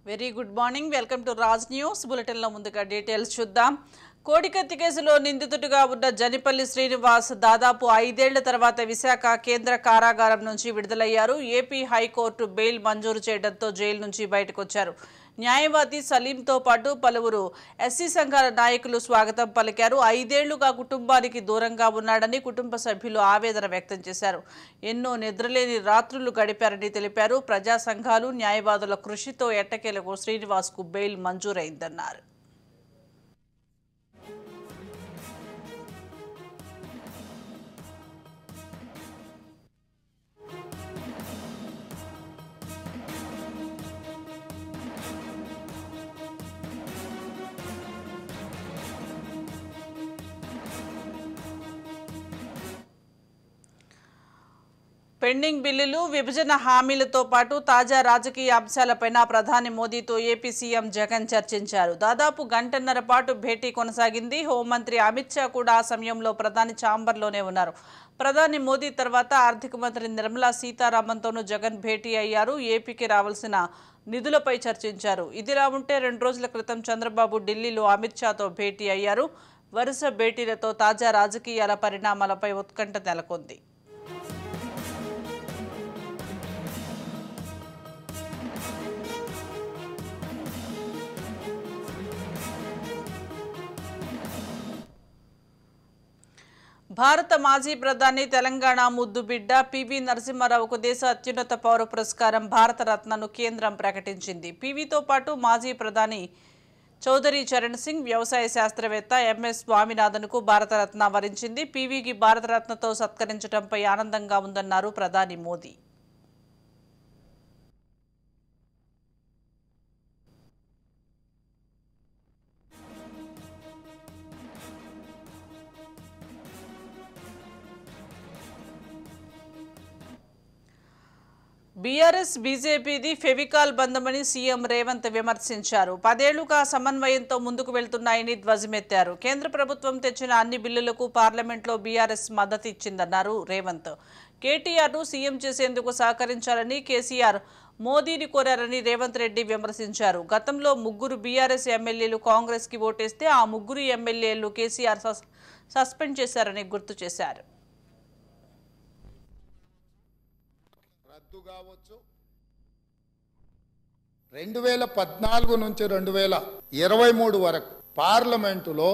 Very good morning. Welcome to Raj news bulletin లో ముందుగా details చూద్దాం. కోడికత్తి కేసులో నిందితుడిగా ఉన్న జనిపల్లి శ్రీనివాస్ దాదాపు 5 ఏళ్ల తర్వాత విశాఖ కేంద్ర కారాగారం నుంచి విడుదలయ్యారు. ఏపీ హైకోర్టు బెయిల్ మంజూరు చేయడంతో జైలు నుంచి బయటకు వచ్చారు. న్యాయవాది సలీంతో పాటు పలువురు ఎస్సీ సంఘాల నాయకులు స్వాగతం పలికారు. 5 ఏళ్లుగా కుటుంబానికి దూరంగా ఉన్నాడని కుటుంబ సభ్యులు ఆవేదన వ్యక్తం చేశారు. ఎన్నో నిద్రలేని రాత్రులు గడిపారని తెలిపారు. ప్రజా సంఘాలు న్యాయవాదుల కృషితో ఎట్టకేలకు శ్రీనివాస్కు బెయిల్ మంజూరైందన్నారు. పెండింగ్ బిల్లులు, విభజన హామీలతో పాటు తాజా రాజకీయ అంశాలపైన ప్రధాని మోదీతో ఏపీ సీఎం జగన్ చర్చించారు. దాదాపు గంటన్నర పాటు భేటీ కొనసాగింది. హోంమంత్రి అమిత్ షా కూడా ఆ సమయంలో ప్రధాని ఛాంబర్లోనే ఉన్నారు. ప్రధాని మోదీ తర్వాత ఆర్థిక మంత్రి నిర్మలా సీతారామన్తోనూ జగన్ భేటీ అయ్యారు. ఏపీకి రావాల్సిన నిధులపై చర్చించారు. ఇదిలా ఉంటే 2 రోజుల క్రితం చంద్రబాబు ఢిల్లీలో అమిత్ షాతో భేటీ అయ్యారు. వరుస భేటీలతో తాజా రాజకీయాల పరిణామాలపై ఉత్కంఠ నెలకొంది. భారత మాజీ ప్రధాని తెలంగాణ ముద్దు బిడ్డ పివి నరసింహారావుకు దేశ అత్యున్నత పౌర పురస్కారం భారతరత్నను కేంద్రం ప్రకటించింది. పివితో పాటు మాజీ ప్రధాని చౌదరి చరణ్ సింగ్, వ్యవసాయ శాస్త్రవేత్త ఎంఎస్ స్వామినాథన్కు భారతరత్న వరించింది. పివికి భారతరత్నతో సత్కరించడంపై ఆనందంగా ఉందన్నారు ప్రధాని మోదీ. బీఆర్ఎస్ బీజేపీది ఫెవికాల్ బంధమని సీఎం రేవంత్ విమర్శించారు. 10 ఏళ్లుగా సమన్వయంతో ముందుకు వెళ్తున్నాయని ధ్వజమెత్తారు. కేంద్ర ప్రభుత్వం తెచ్చిన అన్ని బిల్లులకు పార్లమెంట్లో బీఆర్ఎస్ మద్దతు ఇచ్చిందన్నారు రేవంత్. కేటీఆర్ను సీఎం చేసేందుకు సహకరించాలని కేసీఆర్ మోదీని కోరారని రేవంత్ రెడ్డి విమర్శించారు. గతంలో 3 బీఆర్ఎస్ ఎమ్మెల్యేలు కాంగ్రెస్కి ఓటేస్తే ఆ 3 ఎమ్మెల్యేలు కేసీఆర్ సస్పెండ్ చేశారని గుర్తు చేశారు. కావచ్చు 2014 నుంచి 2023 వరకు పార్లమెంటులో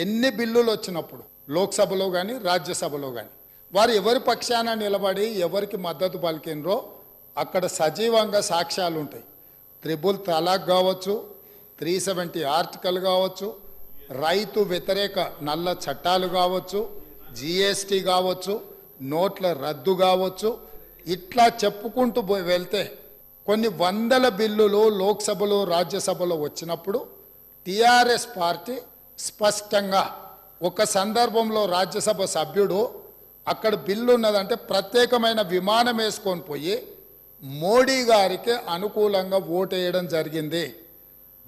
ఎన్ని బిల్లులు వచ్చినప్పుడు లోక్సభలో కానీ రాజ్యసభలో కానీ వారు ఎవరి పక్షాన నిలబడి ఎవరికి మద్దతు పలికినరో అక్కడ సజీవంగా సాక్ష్యాలు ఉంటాయి. 3 తలాక్ కావచ్చు, 370 ఆర్టికల్ కావచ్చు, రైతు వ్యతిరేక నల్ల చట్టాలు కావచ్చు, జిఎస్టీ కావచ్చు, నోట్ల రద్దు కావచ్చు, ఇట్లా చెప్పుకుంటూ వెళ్తే కొన్ని వందల బిల్లులు లోక్సభలో రాజ్యసభలో వచ్చినప్పుడు టీఆర్ఎస్ పార్టీ స్పష్టంగా ఒక సందర్భంలో రాజ్యసభ సభ్యుడు అక్కడ బిల్లు ఉన్నదంటే ప్రత్యేకమైన విమానం వేసుకొని పోయి మోడీ గారికి అనుకూలంగా ఓటేయడం జరిగింది.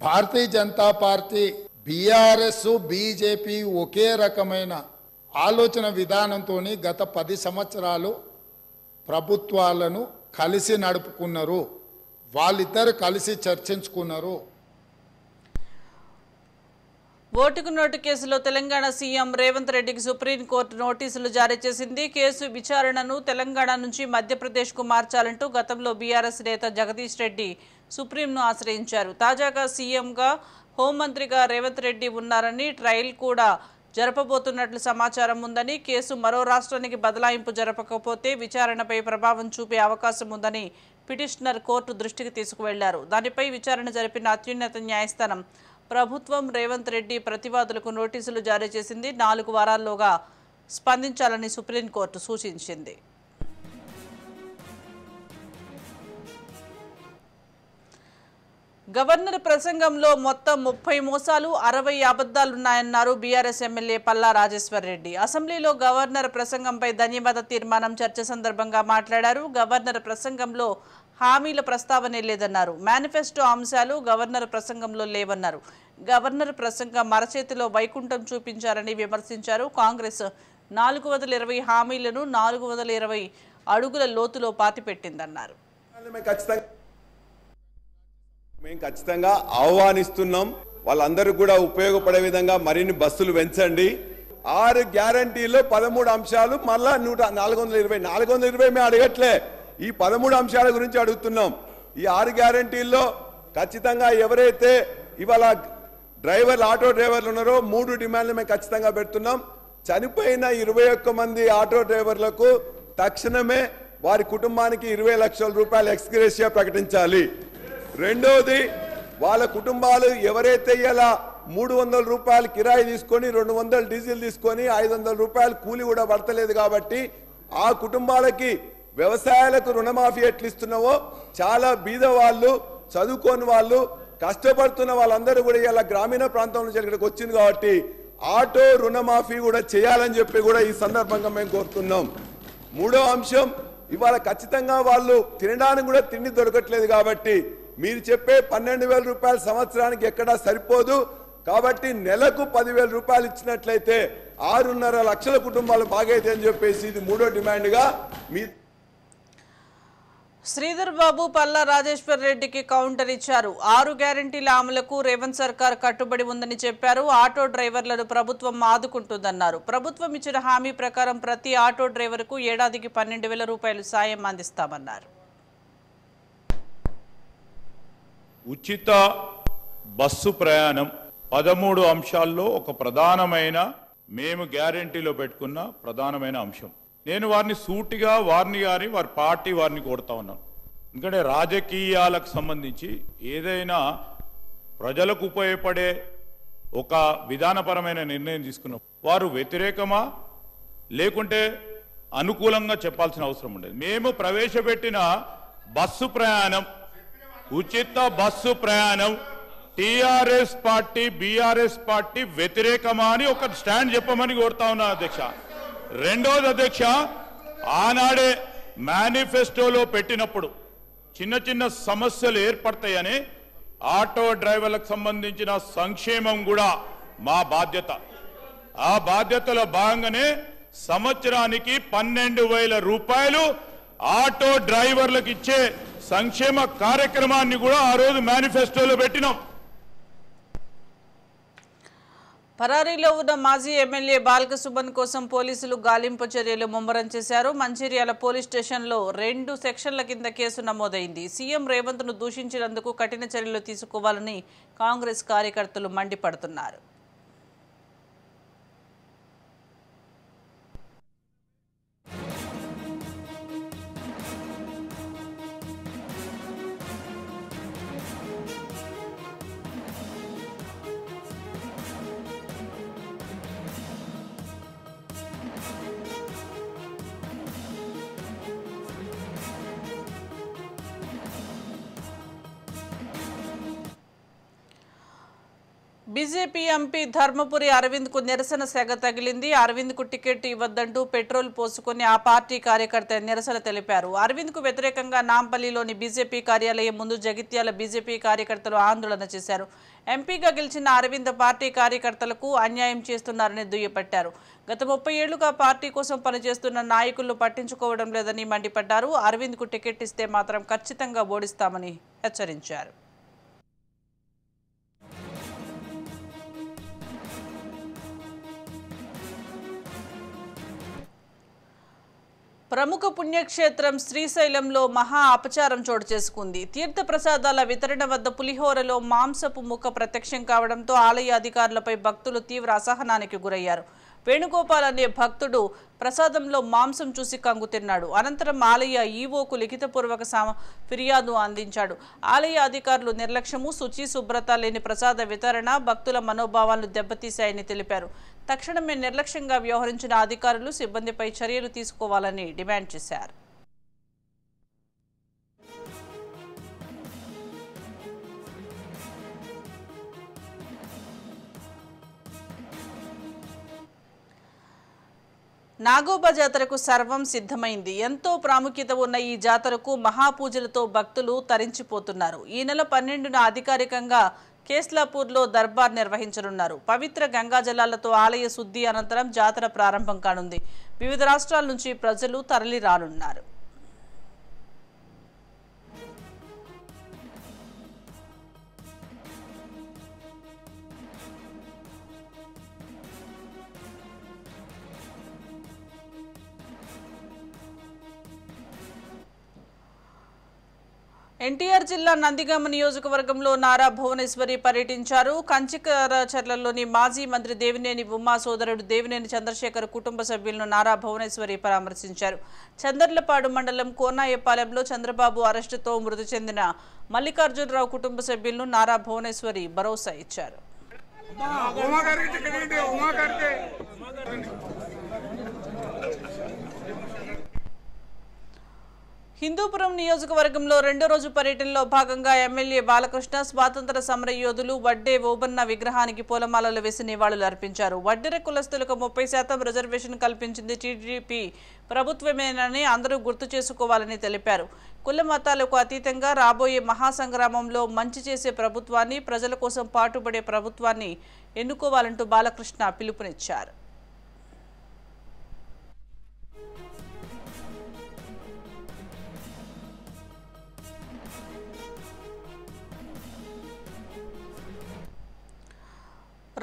Bharatiya Janata party, BRS, BJP ఒకే రకమైన ఆలోచన విధానంతో గత 10 సంవత్సరాలు ప్రభుత్వాలను కలిసి నడుపుకున్నారు. వాళ్ళిద్దరు కలిసి చర్చించుకున్నారు. ఓటుకు నోటు కేసులో తెలంగాణ సీఎం రేవంత్ రెడ్డికి సుప్రీంకోర్టు నోటీసులు జారీ చేసింది. కేసు విచారణను తెలంగాణ నుంచి మధ్యప్రదేశ్కు మార్చాలంటూ గతంలో బీఆర్ఎస్ నేత జగదీష్ రెడ్డి సుప్రీంను ఆశ్రయించారు. తాజాగా సీఎంగా, హోంమంత్రిగా రేవంత్ రెడ్డి ఉన్నారని, ట్రయల్ కూడా జరపబోతున్నట్లు సమాచారం ఉందని, కేసు మరో రాష్ట్రానికి బదలాయింపు జరపకపోతే విచారణపై ప్రభావం చూపే అవకాశం ఉందని పిటిషనర్ కోర్టు దృష్టికి తీసుకువెళ్లారు. దానిపై విచారణ జరిపిన అత్యున్నత న్యాయస్థానం ప్రభుత్వం రేవంత్ రెడ్డి ప్రతివాదులకు నోటీసులు జారీ చేసింది. 4 వారాల్లోగా స్పందించాలని సుప్రీంకోర్టు సూచించింది. గవర్నర్ ప్రసంగంలో మొత్తం 30 మోసాలు, 60 అబద్దాలున్నాయన్నారు బీఆర్ఎస్ ఎమ్మెల్యే పల్లా రాజేశ్వర్ రెడ్డి. అసెంబ్లీలో గవర్నర్ ప్రసంగంపై ధన్యవాద తీర్మానం చర్చ సందర్భంగా మాట్లాడారు. గవర్నర్ ప్రసంగంలో హామీల ప్రస్తావనే లేదన్నారు. మేనిఫెస్టో అంశాలు గవర్నర్ ప్రసంగంలో లేవన్నారు. గవర్నర్ ప్రసంగం మరచేతిలో వైకుంఠం చూపించారని విమర్శించారు. కాంగ్రెస్ 420 హామీలను 420 అడుగుల లోతులో పాతిపెట్టిందన్నారు. మేము ఖచ్చితంగా ఆహ్వానిస్తున్నాం. వాళ్ళందరూ కూడా ఉపయోగపడే విధంగా మరిన్ని బస్సులు పెంచండి. 6 గ్యారంటీలో 13 అంశాలు మళ్ళా 420 మేము అడగట్లే, ఈ 13 అంశాల గురించి అడుగుతున్నాం. ఈ 6 గ్యారంటీల్లో ఖచ్చితంగా ఎవరైతే ఇవాళ డ్రైవర్లు ఆటో డ్రైవర్లు ఉన్నారో 3 డిమాండ్లు మేము ఖచ్చితంగా పెడుతున్నాం. చనిపోయిన 21 మంది ఆటో డ్రైవర్లకు తక్షణమే వారి కుటుంబానికి 20 లక్షల రూపాయలు ఎక్స్గ్రేషియా ప్రకటించాలి. రెండోది, వాళ్ళ కుటుంబాలు ఎవరైతే ఇలా 300 రూపాయలు కిరాయి తీసుకొని 200 డీజిల్ తీసుకొని 500 రూపాయలు కూలి కూడా పడతలేదు కాబట్టి ఆ కుటుంబాలకి వ్యవసాయాలకు రుణమాఫీ ఎట్లు ఇస్తున్నావో చాలా బీద వాళ్ళు, చదువుకోని వాళ్ళు, కష్టపడుతున్న వాళ్ళందరూ కూడా ఇలా గ్రామీణ ప్రాంతం నుంచి ఇక్కడికి వచ్చింది కాబట్టి ఆటో రుణమాఫీ కూడా చేయాలని చెప్పి కూడా ఈ సందర్భంగా మేము కోరుతున్నాం. మూడో అంశం, ఇవాళ ఖచ్చితంగా వాళ్ళు తినడానికి కూడా తిండి దొరకట్లేదు కాబట్టి మీరు చెప్పే 12,000 రూపాయలు సంవత్సరానికి ఎక్కడా సరిపోదు కాబట్టి నెలకు 10,000 రూపాయలు ఇచ్చినట్లయితే 6.5 లక్షల కుటుంబాలు బాగైతే అని చెప్పేసి ఇది మూడో డిమాండ్గా మీ శ్రీధర్ బాబు పల్లా రాజేశ్వర్ రెడ్డికి కౌంటర్ ఇచ్చారు. 6 గ్యారంటీల అమలుకు రేవంత్ సర్కార్ కట్టుబడి ఉందని చెప్పారు. ఆటో డ్రైవర్లను ప్రభుత్వం ఆదుకుంటుందన్నారు. ప్రభుత్వం ఇచ్చిన హామీ ప్రకారం ప్రతి ఆటో డ్రైవర్కు ఏడాదికి 12,000 రూపాయలు సాయం అందిస్తామన్నారు. ఉచిత బస్సు ప్రయాణం 13 అంశాల్లో ఒక ప్రధానమైన మేము గ్యారంటీలో పెట్టుకున్న ప్రధానమైన అంశం. నేను వారిని సూటిగా వారిని వారి పార్టీ వారిని కోరుతా ఉన్నాను. ఎందుకంటే రాజకీయాలకు సంబంధించి ఏదైనా ప్రజలకు ఉపయోగపడే ఒక విధానపరమైన నిర్ణయం తీసుకున్న వారు వ్యతిరేకమా లేకుంటే అనుకూలంగా చెప్పాల్సిన అవసరం ఉండేది. మేము ప్రవేశపెట్టిన బస్సు ప్రయాణం, ఉచిత బస్సు ప్రయాణం టీఆర్ఎస్ పార్టీ బీఆర్ఎస్ పార్టీ వ్యతిరేకమా అని ఒక స్టాండ్ చెప్పమని కోరుతా ఉన్నా అధ్యక్ష. రెండోది అధ్యక్ష, ఆనాడే మేనిఫెస్టోలో పెట్టినప్పుడు చిన్న చిన్న సమస్యలు ఏర్పడతాయని ఆటో డ్రైవర్లకు సంబంధించిన సంక్షేమం కూడా మా బాధ్యత. ఆ బాధ్యతలో భాగంగానే సంవత్సరానికి 12,000 రూపాయలు ఆటో డ్రైవర్లకు ఇచ్చే సంక్షేమ కార్యక్రమాన్ని కూడా ఆ రోజు మేనిఫెస్టోలో పెట్టినాం. పరారీలో ఉన్న మాజీ ఎమ్మెల్యే బాల్క సుమన్ కోసం పోలీసులు గాలింపు చర్యలు ముమ్మరం చేశారు. మంచిర్యాల పోలీస్ స్టేషన్లో 2 సెక్షన్ల కింద కేసు నమోదైంది. సీఎం రేవంత్ ను దూషించినందుకు కఠిన చర్యలు తీసుకోవాలని కాంగ్రెస్ కార్యకర్తలు మండిపడుతున్నారు. బీజేపీ ఎంపీ ధర్మపురి అరవింద్ కు నిరసన సెగ తగిలింది. అరవింద్ కు టికెట్ ఇవ్వద్దంటూ పెట్రోల్ పోసుకుని ఆ పార్టీ కార్యకర్త నిరసన తెలిపారు. అరవింద్ కు వ్యతిరేకంగా నాంపల్లిలోని బీజేపీ కార్యాలయం ముందు జగిత్యాల బీజేపీ కార్యకర్తలు ఆందోళన చేశారు. ఎంపీగా గెలిచిన అరవింద్ పార్టీ కార్యకర్తలకు అన్యాయం చేస్తున్నారని దుయ్యబట్టారు. గత 30 ఏళ్లుగా పార్టీ కోసం పనిచేస్తున్న నాయకులను పట్టించుకోవడం లేదని మండిపడ్డారు. అరవింద్ కు టికెట్ ఇస్తే మాత్రం ఖచ్చితంగా ఓడిస్తామని హెచ్చరించారు. ప్రముఖ పుణ్యక్షేత్రం శ్రీశైలంలో మహా అపచారం చోటు చేసుకుంది. తీర్థ ప్రసాదాల వితరణ వద్ద పులిహోరలో మాంసపు ముక్క ప్రత్యక్షం కావడంతో ఆలయ అధికారులపై భక్తులు తీవ్ర అసహనానికి గురయ్యారు. వేణుగోపాల్ అనే భక్తుడు ప్రసాదంలో మాంసం చూసి కంగుతిన్నాడు. అనంతరం ఆలయ ఈవోకు లిఖితపూర్వక ఫిర్యాదు అందించాడు. ఆలయ అధికారులు నిర్లక్ష్యము, శుచి శుభ్రత లేని ప్రసాద వితరణ భక్తుల మనోభావాలను దెబ్బతీశాయని తెలిపారు. తక్షణమే నిర్లక్ష్యంగా వ్యవహరించిన అధికారులు సిబ్బందిపై చర్యలు తీసుకోవాలని డిమాండ్ చేశారు. నాగోబా జాతరకు సర్వం సిద్ధమైంది. ఎంతో ప్రాముఖ్యత ఉన్న ఈ జాతరకు మహాపూజలతో భక్తులు తరించిపోతున్నారు. ఈ నెల 12న అధికారికంగా కేస్లాపూర్లో దర్బార్ నిర్వహించనున్నారు. పవిత్ర గంగా జలాలతో ఆలయ శుద్ధి అనంతరం జాతర ప్రారంభం కానుంది. వివిధ రాష్ట్రాల నుంచి ప్రజలు తరలి రానున్నారు. ఎన్టీఆర్ జిల్లా నందిగామ నియోజకవర్గంలో నారా భువనేశ్వరి పర్యటించారు. కంచికరచర్లలోని మాజీ మంత్రి దేవినేని ఉమా సోదరుడు దేవినేని చంద్రశేఖర్ కుటుంబ సభ్యులను నారా భువనేశ్వరి పరామర్శించారు. చందర్లపాడు మండలం కోనాయపాలెంలో చంద్రబాబు అరెస్టుతో మృతి చెందిన మల్లికార్జునరావు కుటుంబ సభ్యులను నారా భువనేశ్వరి భరోసా ఇచ్చారు. హిందూపురం నియోజకవర్గంలో రెండో రోజు పర్యటనలో భాగంగా ఎమ్మెల్యే బాలకృష్ణ స్వాతంత్ర సమర యోధులు వడ్డే ఓబన్న విగ్రహానికి పూలమాలలు వేసి నివాళులు అర్పించారు. వడ్డెర కులస్తులకు 30% రిజర్వేషన్ కల్పించింది టీడీపీ ప్రభుత్వమేనని అందరూ గుర్తు చేసుకోవాలని తెలిపారు. కుల మతాలకు అతీతంగా రాబోయే మహాసంగ్రామంలో మంచి చేసే ప్రభుత్వాన్ని, ప్రజల కోసం పాటుపడే ప్రభుత్వాన్ని ఎన్నుకోవాలంటూ బాలకృష్ణ పిలుపునిచ్చారు.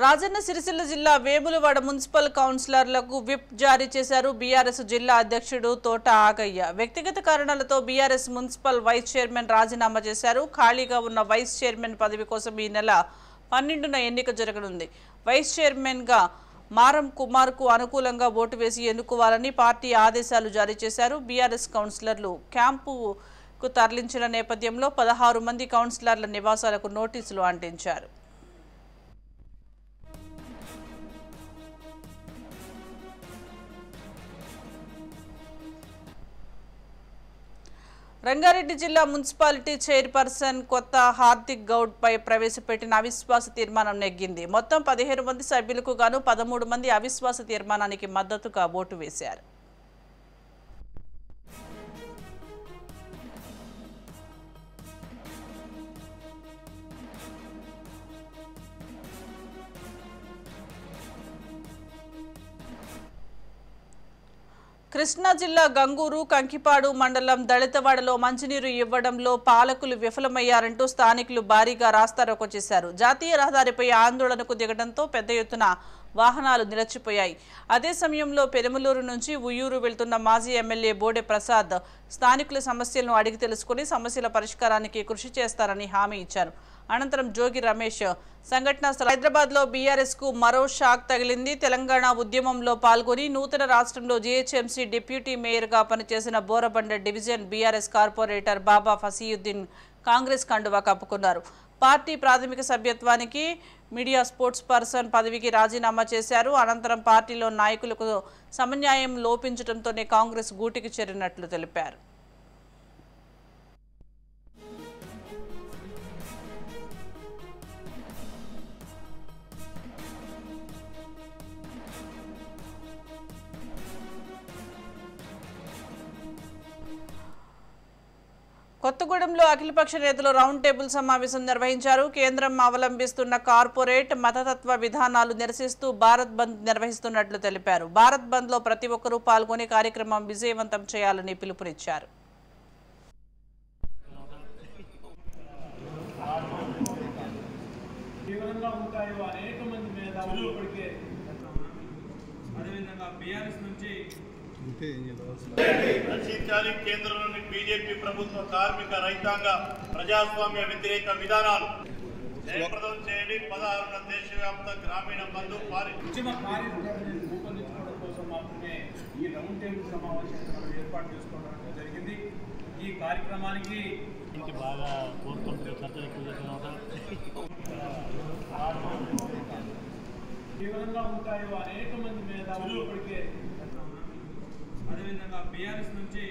రాజన్న సిరిసిల్ల జిల్లా వేములవాడ మున్సిపల్ కౌన్సిలర్లకు విప్ జారీ చేశారు బీఆర్ఎస్ జిల్లా అధ్యక్షుడు తోట ఆగయ్య. వ్యక్తిగత కారణాలతో బీఆర్ఎస్ మున్సిపల్ వైస్ చైర్మన్ రాజీనామా చేశారు. ఖాళీగా ఉన్న వైస్ చైర్మన్ పదవి కోసం ఈ నెల 12న ఎన్నిక జరగనుంది. వైస్ చైర్మన్గా మారం కుమార్కు అనుకూలంగా ఓటు వేసి ఎన్నుకోవాలని పార్టీ ఆదేశాలు జారీ చేశారు. బీఆర్ఎస్ కౌన్సిలర్లు క్యాంపుకు తరలించిన నేపథ్యంలో 16 మంది కౌన్సిలర్ల నివాసాలకు నోటీసులు అంటించారు. రంగారెడ్డి జిల్లా మున్సిపాలిటీ చైర్పర్సన్ కొత్త హార్దిక్ గౌడ్ పై ప్రవేశపెట్టిన అవిశ్వాస తీర్మానం నెగ్గింది. మొత్తం 17 మంది సభ్యులకు గాను 13 మంది అవిశ్వాస తీర్మానానికి మద్దతుగా ఓటు వేశారు. కృష్ణా జిల్లా గంగూరు కంకిపాడు మండలం దళితవాడలో మంచినీరు ఇవ్వడంలో పాలకులు విఫలమయ్యారంటూ స్థానికులు భారీగా రాస్తారోకో చేశారు. జాతీయ రహదారిపై ఆందోళనకు దిగడంతో పెద్ద ఎత్తున వాహనాలు నిలిచిపోయాయి. అదే సమయంలో పెరుమలూరు నుంచి ఉయ్యూరు వెళ్తున్న మాజీ ఎమ్మెల్యే బోడే ప్రసాద్ స్థానికుల సమస్యలను అడిగి తెలుసుకుని సమస్యల పరిష్కారానికి కృషి చేస్తారని హామీ ఇచ్చారు. అనంతరం జోగి రమేష్ సంఘటన హైదరాబాద్లో బీఆర్ఎస్కు మరో షాక్ తగిలింది. తెలంగాణ ఉద్యమంలో పాల్గొని నూతన రాష్ట్రంలో జీహెచ్ఎంసీ డిప్యూటీ మేయర్గా పనిచేసిన బోరబండ డివిజన్ బీఆర్ఎస్ కార్పొరేటర్ బాబా ఫసీయుద్దీన్ కాంగ్రెస్ కండువా కప్పుకున్నారు. పార్టీ ప్రాథమిక సభ్యత్వానికి మీడియా స్పోర్ట్స్ పర్సన్ పదవికి రాజీనామా చేశారు. అనంతరం పార్టీలో నాయకులకు సమన్యాయం లోపించడంతోనే కాంగ్రెస్ గూటికి చేరినట్లు తెలిపారు. కొత్తగూడెంలో అఖిలపక్ష నేతలు రౌండ్ టేబుల్ సమావేశం నిర్వహించారు. కేంద్రం అవలంబిస్తున్న కార్పొరేట్ మతతత్వ విధానాలు నిరసిస్తూ భారత్ బంద్ నిర్వహిస్తున్నట్లు తెలిపారు. భారత్ బంద్లో ప్రతి ఒక్కరూ పాల్గొని కార్యక్రమం విజయవంతం చేయాలని పిలుపునిచ్చారు. రక్షించాలి కేంద్రంలోని బీజేపీ ప్రభుత్వ కార్మిక రైతాంగ ప్రజాస్వామ్య వ్యతిరేక విధానాలు జయప్రదం చేయండి. 16వ దేశవ్యాప్త గ్రామీణ బంధు ఉద్యమ కార్యక్రమాన్ని రూపొందించుకోవడం కోసం మాత్రమే ఈ రౌండ్ టేబుల్ సమావేశాన్ని ఏర్పాటు చేసుకోవడం జరిగింది. ఈ కార్యక్రమానికి బాగా తీవ్రంగా ఉంటాయో అనేక మంది మేధావులు ఇప్పటికే అదేవిధంగా బీఆర్ఎస్ నుంచి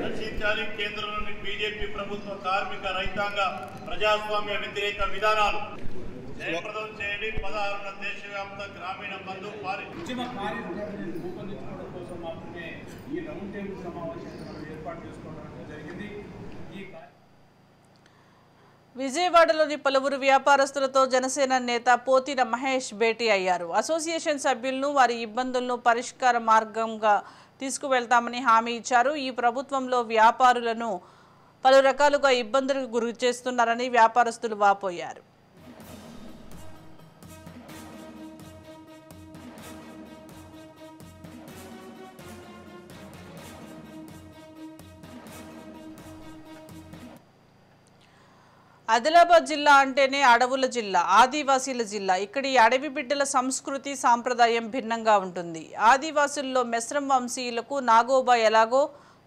రక్షించాలి కేంద్రంలోని బీజేపీ ప్రభుత్వ కార్మిక రైతాంగ ప్రజాస్వామ్య వ్యతిరేక విధానాలు జయప్రదం చేయండి. 16వ దేశవ్యాప్త గ్రామీణ బంధు ఉద్యమ కార్యక్రమాన్ని రూపొందించుకోవడం కోసం మాత్రమే ఈ రౌండ్ టేబుల్ సమావేశాన్ని ఏర్పాటు చేసుకోవడం జరిగింది. విజయవాడలోని పలువురు వ్యాపారస్తులతో జనసేన నేత పోతిన మహేష్ భేటీ అయ్యారు. అసోసియేషన్ సభ్యులను వారి ఇబ్బందులను పరిష్కార మార్గంగా తీసుకువెళ్తామని హామీ ఇచ్చారు. ఈ ప్రభుత్వంలో వ్యాపారులను పలు రకాలుగా ఇబ్బందులకు గురి చేస్తున్నారని వ్యాపారస్తులు వాపోయారు. ఆదిలాబాద్ జిల్లా అంటేనే అడవుల జిల్లా, ఆదివాసీల జిల్లా. ఇక్కడి అడవి బిడ్డల సంస్కృతి సాంప్రదాయం భిన్నంగా ఉంటుంది. ఆదివాసుల్లో మెస్రం వంశీయులకు నాగోబా ఎలాగో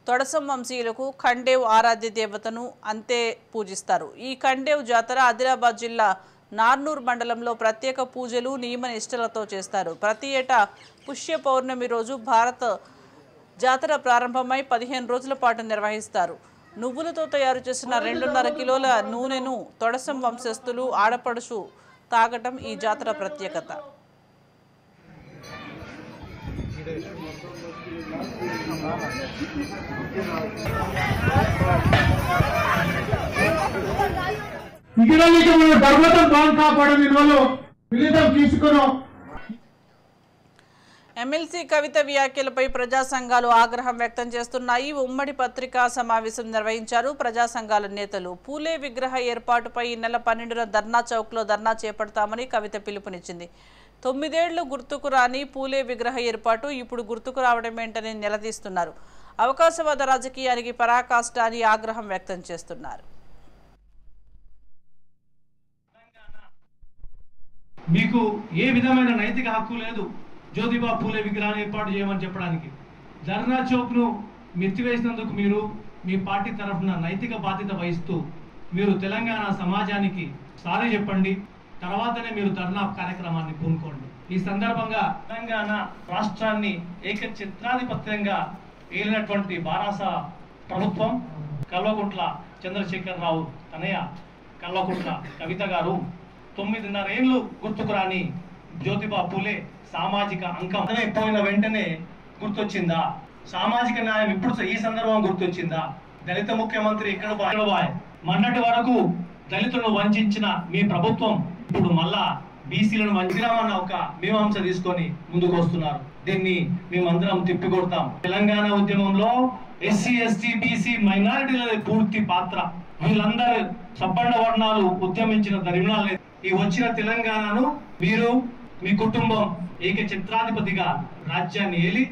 తొడసం వంశీయులకు ఖండేవ్ ఆరాధ్య దేవతను అంతే పూజిస్తారు. ఈ ఖండేవ్ జాతర ఆదిలాబాద్ జిల్లా నార్నూర్ మండలంలో ప్రత్యేక పూజలు నియమ నిష్టలతో చేస్తారు. ప్రతి ఏటా పుష్య పౌర్ణమి రోజు భారత జాతర ప్రారంభమై 15 రోజుల పాటు నిర్వహిస్తారు. నువ్వులతో తయారు చేసిన 2.5 కిలోల నూనెను తొడసం వంశస్థులు ఆడపడుచు తాగటం ఈ జాతర ప్రత్యేకత. ఎమ్మెల్సీ కవిత వ్యాఖ్యలపై ప్రజా సంఘాలు ఆగ్రహం వ్యక్తం చేస్తున్నాయి. ఉమ్మడి పత్రికా సమావేశం నిర్వహించారు ప్రజా సంఘాల నేతలు. పూలే విగ్రహ ఏర్పాటుపై ఈ నెల 12న ధర్నా చౌక్లో ధర్నా చేపడతామని కవిత పిలుపునిచ్చింది. 9 ఏళ్లు గుర్తుకు రాని పూలే విగ్రహ ఏర్పాటు ఇప్పుడు గుర్తుకు రావడమేంటని నిలదీస్తున్నారు. అవకాశవాద రాజకీయానికి పరాకాష్ట అని ఆగ్రహం వ్యక్తం చేస్తున్నారు. మీకు ఏ విధమైన నైతిక హక్కు లేదు జ్యోతిబా పూలే విగ్రహాన్ని ఏర్పాటు చేయమని చెప్పడానికి. ధర్నా చౌక్ను మెత్తివేసినందుకు మీరు మీ పార్టీ తరఫున నైతిక బాధ్యత వహిస్తూ మీరు తెలంగాణ సమాజానికి సారీ చెప్పండి. తర్వాతనే మీరు ధర్నా కార్యక్రమాన్ని పూనుకోండి. ఈ సందర్భంగా తెలంగాణ రాష్ట్రాన్ని ఏకఛత్రాధిపత్యంగా ఏలినటువంటి బారాస ప్రభుత్వం కల్వకుంట్ల చంద్రశేఖరరావు తనయ కల్వకుంట్ల కవిత గారు 9.5 ఏళ్ళు గుర్తుకు రాని జ్యోతిబా పూలే సామాజిక అంకం పోయిన వెంటనే గుర్తొచ్చిందా? సామాజిక న్యాయం ఇప్పుడు ఈ సందర్భం గుర్తొచ్చిందా? దళిత ముఖ్యమంత్రి ఎక్కడ బాయ్ మొన్నటి వరకు దళితులను వంచిన మీ ప్రభుత్వం ఇప్పుడు మళ్ళా బీసీలను వంచినామన్న ఒక మీమాంస తీసుకొని ముందుకు వస్తున్నారు. దీన్ని మేమందరం తిప్పికొడతాం. తెలంగాణ ఉద్యమంలో ఎస్సీ ఎస్టీ బీసీ మైనారిటీలది పూర్తి పాత్ర. వీళ్ళందరూ సబ్బండ వర్ణాలు ఉద్యమించిన దరిమినాలు. ఈ వచ్చిన తెలంగాణను మీరు మీ కుటుంబం ఏకఛత్రాధిపతిగా రాజ్యాన్ని ఏలి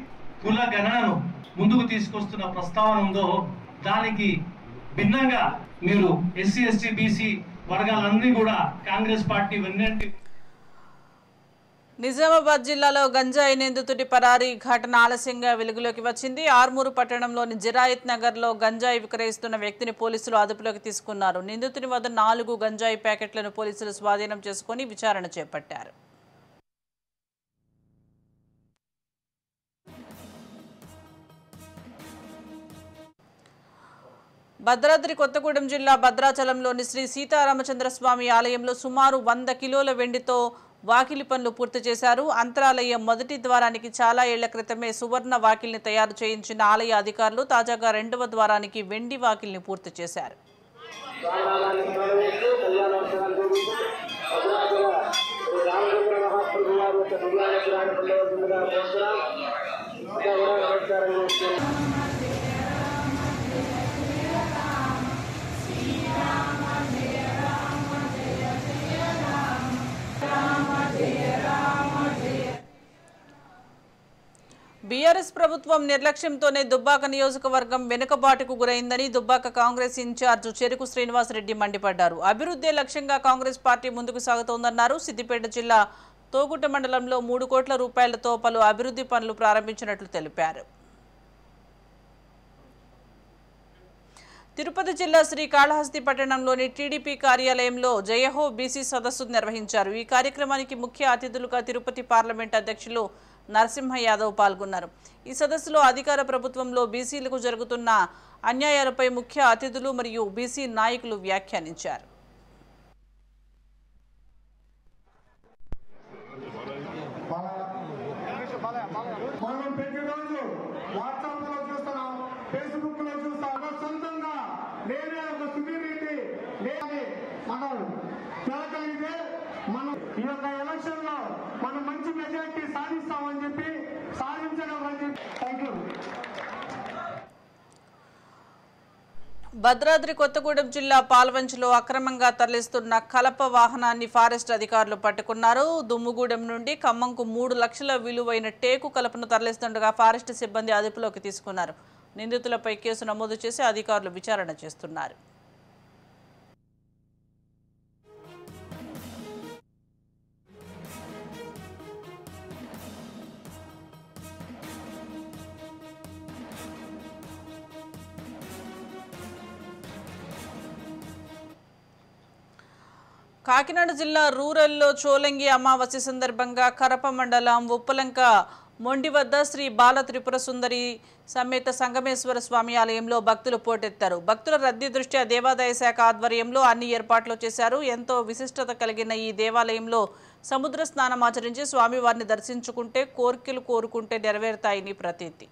కుల గణనను ముందుకు తీసుకొస్తున్న ప్రస్తావన ఉందో దానికి భిన్నంగా మీరు ఎస్సీ ఎస్టీ బీసీ వర్గాలన్నీ కూడా కాంగ్రెస్ పార్టీ వెన్నెంటి. నిజామాబాద్ జిల్లాలో గంజాయి నిందితుడి పరారీ ఘటన ఆలస్యంగా వెలుగులోకి వచ్చింది. ఆర్మూరు పట్టణంలోని జిరాయత్ నగర్లో గంజాయి విక్రయిస్తున్న వ్యక్తిని పోలీసులు అదుపులోకి తీసుకున్నారు. నిందితుని వద్ద 4 గంజాయి ప్యాకెట్లను పోలీసులు స్వాధీనం చేసుకుని విచారణ చేపట్టారు. భద్రాద్రి కొత్తగూడెం జిల్లా భద్రాచలంలోని శ్రీ సీతారామచంద్రస్వామి ఆలయంలో సుమారు 100 కిలోల వెండితో వాకిలి పనులు పూర్తి చేశారు. అంతరాలయం మొదటి ద్వారానికి చాలా ఏళ్ల క్రితమే సువర్ణ వాకిల్ని తయారు చేయించిన ఆలయ అధికారులు తాజాగా 2వ ద్వారానికి వెండి వాకిల్ని పూర్తి చేశారు. బీఆర్ఎస్ ప్రభుత్వం నిర్లక్ష్యంతోనే దుబ్బాక నియోజకవర్గం వెనుకబాటుకు గురైందని దుబ్బాక కాంగ్రెస్ ఇన్ఛార్జ్ చెరుకు శ్రీనివాసరెడ్డి మండిపడ్డారు. అభివృద్ధి లక్ష్యంగా కాంగ్రెస్ పార్టీ ముందుకు సాగుతోందన్నారు. సిద్దిపేట జిల్లా తోగుట మండలంలో 3 కోట్ల రూపాయలతో పలు అభివృద్ధి పనులు ప్రారంభించినట్లు తెలిపారు. తిరుపతి జిల్లా శ్రీకాళహస్తి పట్టణంలోని టీడీపీ కార్యాలయంలో జయహో బీసీ సదస్సు నిర్వహించారు. ఈ కార్యక్రమానికి ముఖ్య అతిథులుగా తిరుపతి పార్లమెంట్ అధ్యక్షులు నరసింహ యాదవ్ పాల్గొన్నారు. ఈ సదస్సులో అధికార ప్రభుత్వంలో బీసీలకు జరుగుతున్న అన్యాయాలపై ముఖ్య అతిథులు మరియు బీసీ నాయకులు వ్యాఖ్యానించారు. ఈ యొక్క ఎలక్షన్ లో మనం మంచి మెజారిటీ సాధిస్తామని చెప్పి సాధించడం. Thank you. భద్రాద్రి కొత్తగూడెం జిల్లా పాల్వంచలో అక్రమంగా తరలిస్తున్న కలప వాహనాన్ని ఫారెస్ట్ అధికారులు పట్టుకున్నారు. దుమ్ముగూడెం నుండి ఖమ్మంకు 3 లక్షల విలువైన టేకు కలపను తరలిస్తుండగా ఫారెస్ట్ సిబ్బంది అదుపులోకి తీసుకున్నారు. నిందితులపై కేసు నమోదు చేసి అధికారులు విచారణ చేస్తున్నారు. కాకినాడ జిల్లా రూరల్లో చోలంగి అమావాస్య సందర్భంగా కరప మండలం ఉప్పలంక మొండి వద్ద శ్రీ బాల త్రిపుర సుందరి సమేత సంగమేశ్వర స్వామి ఆలయంలో భక్తులు పోటెత్తారు. భక్తుల రద్దీ దృష్ట్యా దేవాదాయ శాఖ ఆధ్వర్యంలో అన్ని ఏర్పాట్లు చేశారు. ఎంతో విశిష్టత కలిగిన ఈ దేవాలయంలో సముద్ర స్నానం ఆచరించి స్వామివారిని దర్శించుకుంటే కోరికలు కోరుకుంటే నెరవేరుతాయని ప్రతీతి.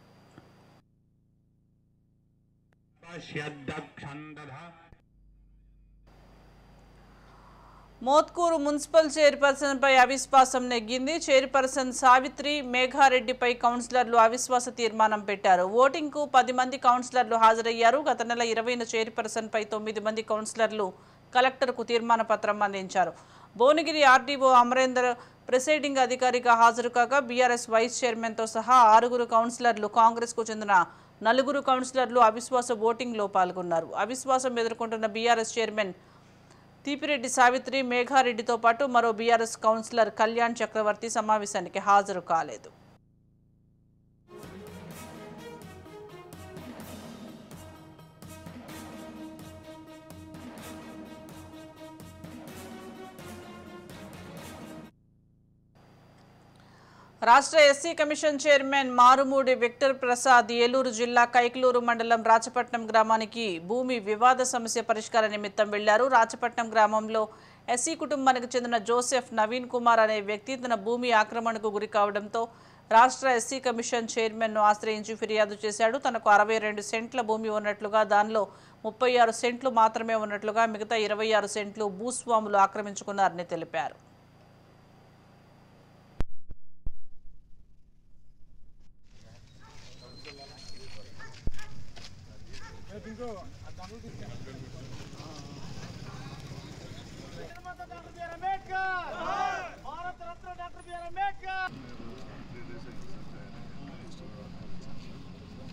మోత్కూరు మున్సిపల్ చైర్పర్సన్ పై అవిశ్వాసం నెగ్గింది. చైర్పర్సన్ సావిత్రి మేఘారెడ్డిపై కౌన్సిలర్లు అవిశ్వాస తీర్మానం పెట్టారు. ఓటింగ్ కు 10 మంది కౌన్సిలర్లు హాజరయ్యారు. గత నెల 20న చైర్పర్సన్ పై 9 మంది కౌన్సిలర్లు కలెక్టర్కు తీర్మాన పత్రం అందించారు. భువనగిరి ఆర్డీఓ అమరేందర్ ప్రిసైడింగ్ అధికారిగా హాజరు కాగా బీఆర్ఎస్ వైస్ చైర్మన్తో సహా 6 కౌన్సిలర్లు, కాంగ్రెస్కు చెందిన 4 కౌన్సిలర్లు అవిశ్వాస ఓటింగ్లో పాల్గొన్నారు. అవిశ్వాసం ఎదుర్కొంటున్న బీఆర్ఎస్ చైర్మన్ తీపిరెడ్డి సావిత్రి మేఘారెడ్డితో పాటు మరో బీఆర్ఎస్ కౌన్సిలర్ కళ్యాణ్ చక్రవర్తి సమావేశానికి హాజరు కాలేదు. రాష్ట్ర SC commission chairman Marumudi Victor Prasad Eluru జిల్లా కైకలూరు మండలం రాచపట్నం గ్రామానికి భూమి వివాద సమస్య పరిష్కార నిమిత్తం వెళ్లారు. రాచపట్నం గ్రామంలో ఎస్సీ కుటుంబానికి చెందిన జోసెఫ్ నవీన్ కుమార్ అనే వ్యక్తి తన భూమి ఆక్రమణకు గురి కావడంతో రాష్ట్ర ఎస్సీ కమిషన్ చైర్మన్ను ఆశ్రయించి ఫిర్యాదు చేశాడు. తనకు 62 సెంట్ల భూమి ఉన్నట్లుగా, దానిలో 36 సెంట్లు మాత్రమే ఉన్నట్లుగా, మిగతా 26 సెంట్లు భూస్వాములు ఆక్రమించుకున్నారని తెలిపారు.